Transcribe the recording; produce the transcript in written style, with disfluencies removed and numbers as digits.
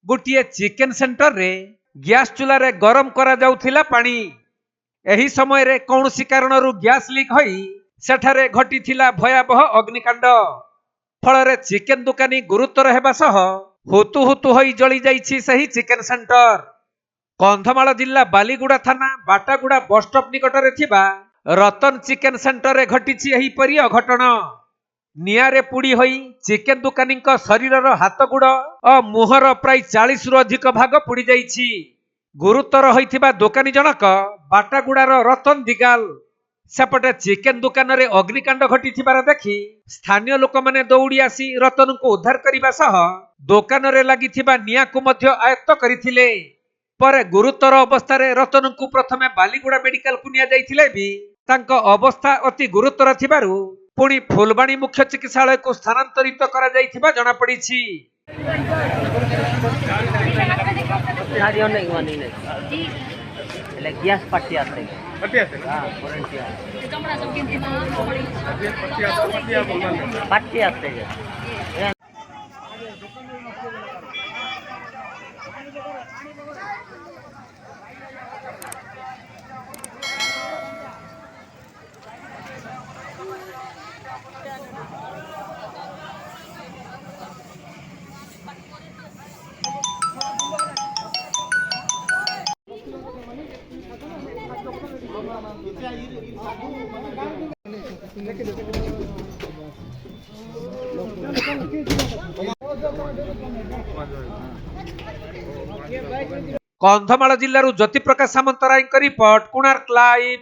गोटे chicken centre रे gas चूल्हा रे गरम करा जाउथिला पानी। एही समय रे कौनसी कारणरू गैस लीक होई सेठारे घटिथिला भयावह अग्निकांड। फଳରେ चिकेन दुकानी गुरुतर हेबा सह हुतु हुतु होई जଳି जाइछि सही चिकेन सेंटर। कंधमाल जिला बालीगुड़ा थाना बाटागुड़ा बस स्टॉप निकटरे थिबा रतन चिकेन सेंटर रे घटिछि एही परि अघटन। नियारे पुड़ी होई चिकेन दुकानी शरीरर हाथ गुड़ और मुहर प्राय 40 रु अधिक भाग पुड़ी जाइछि। गुरुतर होइथिबा दुकानी जनक बाटागुड़ार रतन दिगाल। सेपटे चिकेन दुकान रे अग्निकांड घटिथिबार देखि स्थानीय लोक माने दौड़ी आसी रतन को उद्धार करबा सह दुकान रे लागिथिबा निया को मध्य आयत्त करिथिले। परे गुरुतर अवस्था रे रतन को प्रथमे बालीगुड़ा मेडिकल को निया जाइथिले भी तांको अवस्था अति गुरुतर थिबारु पुणी फुलबाणी मुख्य चिकित्सालय को स्थानांतरित करा जाइथिबा जणा पड़िछि। गैस पट्टी आते पट्टी आते कंधमाल जिल्लारू ज्योति प्रकाश सामंतराय रिपोर्ट कोणार्क लाइव।